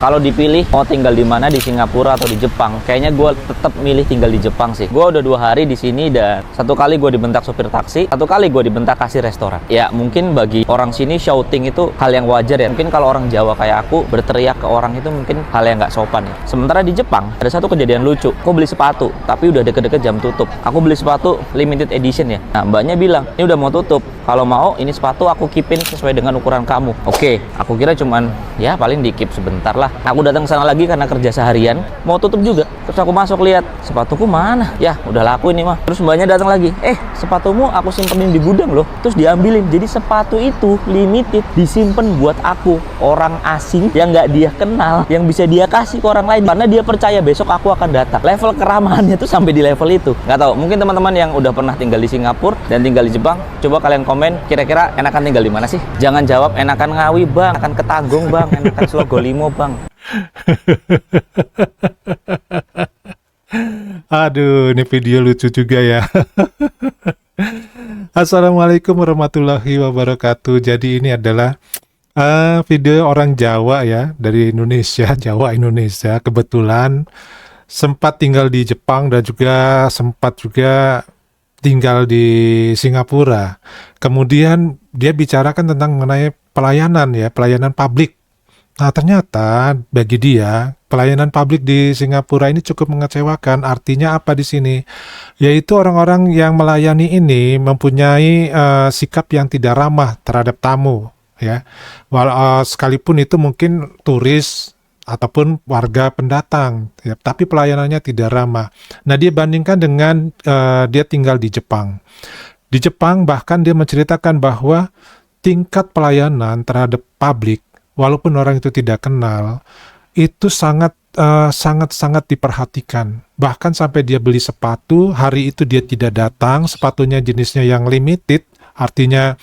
Kalau dipilih mau tinggal di mana, di Singapura atau di Jepang, kayaknya gue tetap milih tinggal di Jepang sih. Gue udah 2 hari di sini dan 1 kali gue dibentak supir taksi, 1 kali gue dibentak kasir restoran. Ya mungkin bagi orang sini shouting itu hal yang wajar ya. Mungkin kalau orang Jawa kayak aku berteriak ke orang itu mungkin hal yang nggak sopan ya. Sementara di Jepang ada satu kejadian lucu. Aku beli sepatu, tapi udah deket-deket jam tutup. Aku beli sepatu limited edition ya. Nah mbaknya bilang ini udah mau tutup. Kalau mau ini sepatu aku keepin sesuai dengan ukuran kamu. Oke, aku kira cuman ya paling di keep sebentar lah. Aku datang ke sana lagi karena kerja seharian, mau tutup juga. Terus aku masuk lihat, sepatuku mana? Ya, udah laku ini mah. Terus mbaknya datang lagi, sepatumu aku simpenin di gudang loh. Terus diambilin. Jadi sepatu itu limited, disimpan buat aku, orang asing yang nggak dia kenal, yang bisa dia kasih ke orang lain karena dia percaya besok aku akan datang. Level keramahannya tuh sampai di level itu. Nggak tahu, mungkin teman-teman yang udah pernah tinggal di Singapura dan tinggal di Jepang, coba kalian komen kira-kira enakan tinggal di mana sih? Jangan jawab enakan Ngawi bang, enakan Ketanggung bang, enakan Slogolimo bang. Aduh, ini video lucu juga ya. Assalamualaikum warahmatullahi wabarakatuh. Jadi ini adalah video orang Jawa ya, dari Indonesia, Jawa Indonesia. Kebetulan sempat tinggal di Jepang dan juga sempat juga tinggal di Singapura. Kemudian dia bicarakan tentang mengenai pelayanan ya, pelayanan publik. Nah, ternyata bagi dia pelayanan publik di Singapura ini cukup mengecewakan. Artinya apa di sini? Yaitu orang-orang yang melayani ini mempunyai sikap yang tidak ramah terhadap tamu, ya. Sekalipun itu mungkin turis ataupun warga pendatang, ya, tapi pelayanannya tidak ramah. Nah, dia bandingkan dengan dia tinggal di Jepang. Di Jepang bahkan dia menceritakan bahwa tingkat pelayanan terhadap publik walaupun orang itu tidak kenal, itu sangat diperhatikan. Bahkan sampai dia beli sepatu, hari itu dia tidak datang, sepatunya jenisnya yang limited, artinya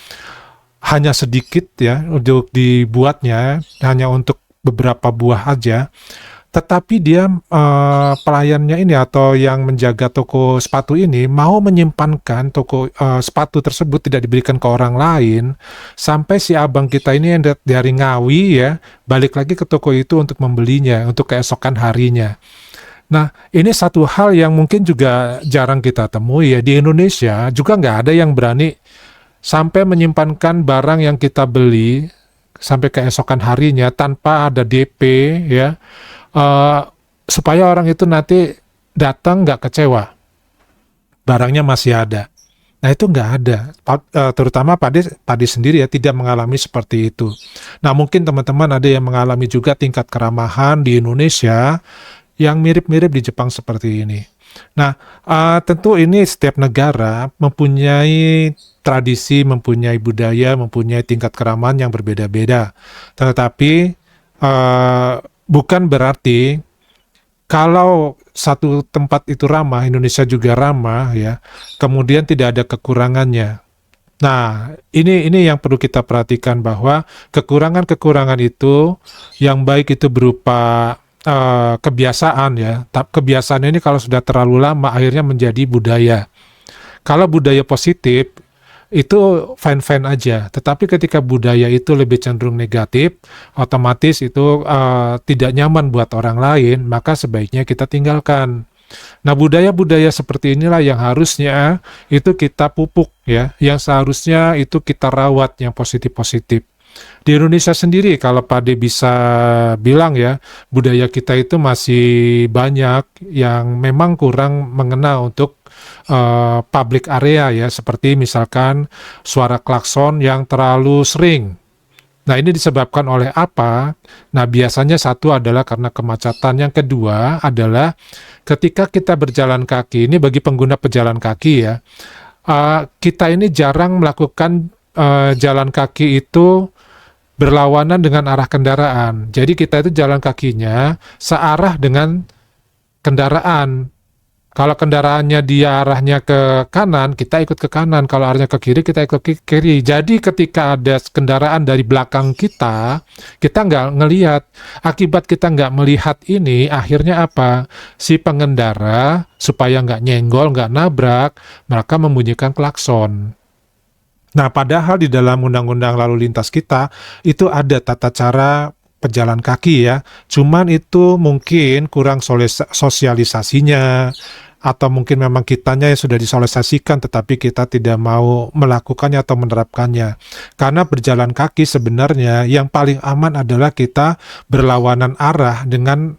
hanya sedikit ya untuk dibuatnya, hanya untuk beberapa buah aja. Tetapi dia pelayannya ini atau yang menjaga toko sepatu ini mau menyimpankan toko sepatu tersebut tidak diberikan ke orang lain sampai si abang kita ini yang dari Ngawi ya balik lagi ke toko itu untuk membelinya untuk keesokan harinya. Nah, ini satu hal yang mungkin juga jarang kita temui ya. Di Indonesia juga nggak ada yang berani sampai menyimpankan barang yang kita beli sampai keesokan harinya tanpa ada DP ya. Supaya orang itu nanti datang nggak kecewa, barangnya masih ada. Nah itu nggak ada, terutama Pak De sendiri ya tidak mengalami seperti itu. Nah mungkin teman-teman ada yang mengalami juga tingkat keramahan di Indonesia yang mirip-mirip di Jepang seperti ini. Nah tentu ini setiap negara mempunyai tradisi, mempunyai budaya, mempunyai tingkat keramahan yang berbeda-beda. Tetapi bukan berarti kalau satu tempat itu ramah, Indonesia juga ramah ya, kemudian tidak ada kekurangannya. Nah, ini yang perlu kita perhatikan bahwa kekurangan-kekurangan itu yang baik itu berupa kebiasaan ya. Kebiasaan ini kalau sudah terlalu lama akhirnya menjadi budaya. Kalau budaya positif itu fine-fine aja, tetapi ketika budaya itu lebih cenderung negatif, otomatis itu tidak nyaman buat orang lain, maka sebaiknya kita tinggalkan. Nah, budaya-budaya seperti inilah yang harusnya itu kita pupuk ya, yang seharusnya itu kita rawat yang positif-positif. Di Indonesia sendiri kalau Pak De bisa bilang ya, budaya kita itu masih banyak yang memang kurang mengena untuk public area ya, seperti misalkan suara klakson yang terlalu sering. Nah ini disebabkan oleh apa? Nah biasanya satu adalah karena kemacetan, yang kedua adalah ketika kita berjalan kaki, ini bagi pengguna pejalan kaki ya, kita ini jarang melakukan jalan kaki itu berlawanan dengan arah kendaraan. Jadi kita itu jalan kakinya searah dengan kendaraan. Kalau kendaraannya dia arahnya ke kanan, kita ikut ke kanan. Kalau arahnya ke kiri, kita ikut ke kiri. Jadi ketika ada kendaraan dari belakang kita nggak ngelihat. Akibat kita nggak melihat ini, akhirnya apa? Si pengendara, supaya nggak nyenggol, nggak nabrak, maka membunyikan klakson. Nah, padahal di dalam undang-undang lalu lintas kita, itu ada tata cara pejalan kaki ya. Cuman itu mungkin kurang sosialisasinya, atau mungkin memang kitanya yang sudah disosialisasikan tetapi kita tidak mau melakukannya atau menerapkannya. Karena berjalan kaki sebenarnya yang paling aman adalah kita berlawanan arah dengan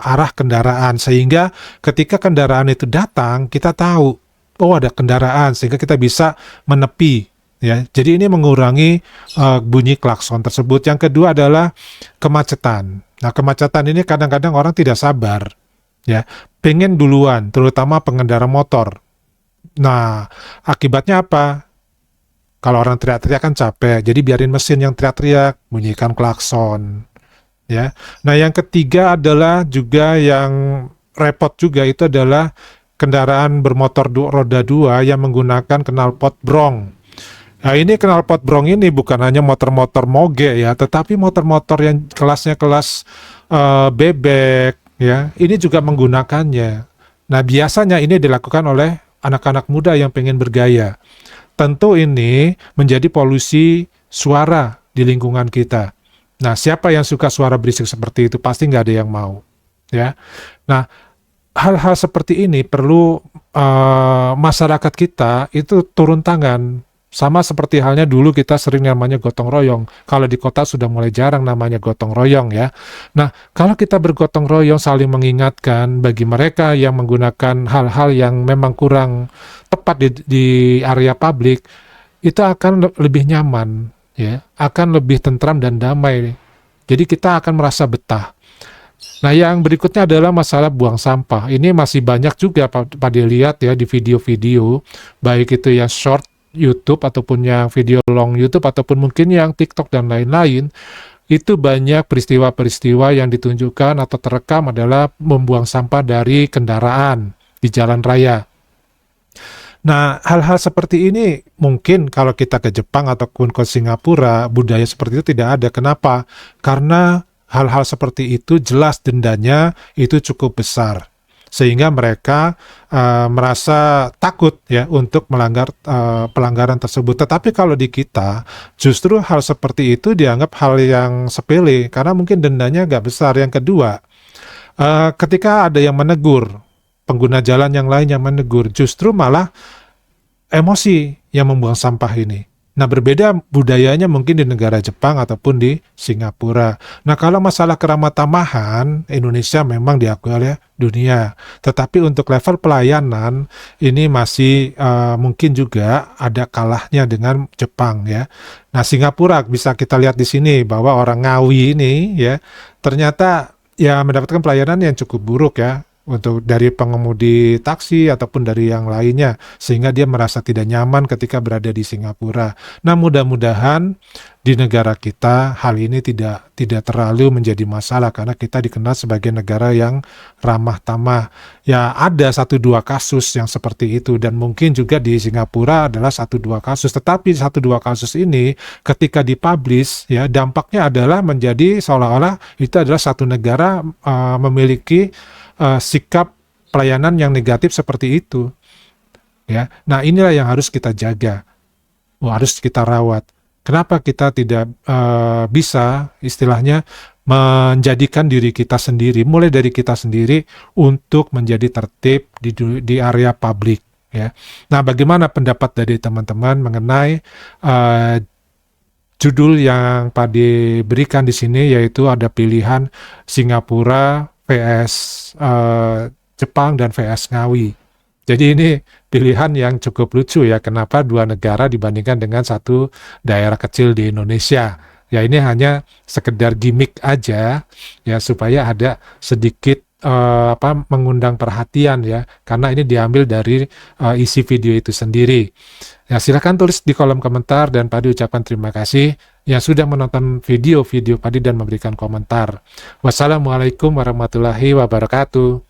arah kendaraan, sehingga ketika kendaraan itu datang kita tahu oh ada kendaraan, sehingga kita bisa menepi. Ya, jadi ini mengurangi bunyi klakson tersebut. Yang kedua adalah kemacetan. Nah, kemacetan ini kadang-kadang orang tidak sabar, ya, pengen duluan, terutama pengendara motor. Nah, akibatnya apa? Kalau orang teriak-teriak kan capek, jadi biarin mesin yang teriak-teriak, bunyikan klakson. Ya, nah yang ketiga adalah juga yang repot juga, itu adalah kendaraan bermotor roda 2 yang menggunakan knalpot brong. Nah ini knalpot brong ini bukan hanya motor-motor moge ya, tetapi motor-motor yang kelasnya kelas bebek ya, ini juga menggunakannya. Nah biasanya ini dilakukan oleh anak-anak muda yang pengen bergaya. Tentu ini menjadi polusi suara di lingkungan kita. Nah siapa yang suka suara berisik seperti itu? Pasti nggak ada yang mau. Ya. Nah hal-hal seperti ini perlu masyarakat kita itu turun tangan. Sama seperti halnya dulu kita sering namanya gotong royong. Kalau di kota sudah mulai jarang namanya gotong royong ya. Nah, kalau kita bergotong royong saling mengingatkan bagi mereka yang menggunakan hal-hal yang memang kurang tepat di area publik, itu akan lebih nyaman ya, akan lebih tentram dan damai. Jadi kita akan merasa betah. Nah, yang berikutnya adalah masalah buang sampah. Ini masih banyak juga Pak dilihat ya di video-video, baik itu yang short YouTube ataupun yang video long YouTube ataupun mungkin yang TikTok dan lain-lain, itu banyak peristiwa-peristiwa yang ditunjukkan atau terekam adalah membuang sampah dari kendaraan di jalan raya. Nah, hal-hal seperti ini mungkin kalau kita ke Jepang ataupun ke Singapura, budaya seperti itu tidak ada. Kenapa? Karena hal-hal seperti itu jelas dendanya itu cukup besar, sehingga mereka merasa takut ya untuk melanggar pelanggaran tersebut. Tetapi kalau di kita justru hal seperti itu dianggap hal yang sepele karena mungkin dendanya nggak besar. Yang kedua, ketika ada yang menegur, pengguna jalan yang lain yang menegur, justru malah emosi yang membuang sampah ini. Nah, berbeda budayanya mungkin di negara Jepang ataupun di Singapura. Nah, kalau masalah keramah tamahan, Indonesia memang diakui oleh dunia. Tetapi untuk level pelayanan, ini masih mungkin juga ada kalahnya dengan Jepang ya. Nah, Singapura bisa kita lihat di sini bahwa orang Ngawi ini ya, ternyata ya mendapatkan pelayanan yang cukup buruk ya, untuk dari pengemudi taksi ataupun dari yang lainnya, sehingga dia merasa tidak nyaman ketika berada di Singapura. Nah, mudah-mudahan di negara kita hal ini tidak terlalu menjadi masalah karena kita dikenal sebagai negara yang ramah tamah. Ya, ada 1-2 kasus yang seperti itu dan mungkin juga di Singapura adalah 1-2 kasus. Tetapi 1-2 kasus ini ketika dipublish ya, dampaknya adalah menjadi seolah-olah itu adalah satu negara memiliki sikap pelayanan yang negatif seperti itu ya. Nah, inilah yang harus kita jaga, harus kita rawat. Kenapa kita tidak bisa istilahnya menjadikan diri kita sendiri, mulai dari kita sendiri untuk menjadi tertib di area publik ya. Nah, bagaimana pendapat dari teman-teman mengenai judul yang Pak berikan di sini, yaitu ada pilihan Singapura vs Jepang dan vs Ngawi. Jadi ini pilihan yang cukup lucu ya, kenapa 2 negara dibandingkan dengan 1 daerah kecil di Indonesia. Ya ini hanya sekedar gimmick aja ya, supaya ada sedikit mengundang perhatian ya, karena ini diambil dari isi video itu sendiri. Ya, silakan tulis di kolom komentar dan Padi ucapkan terima kasih yang sudah menonton video-video Padi dan memberikan komentar. Wassalamualaikum warahmatullahi wabarakatuh.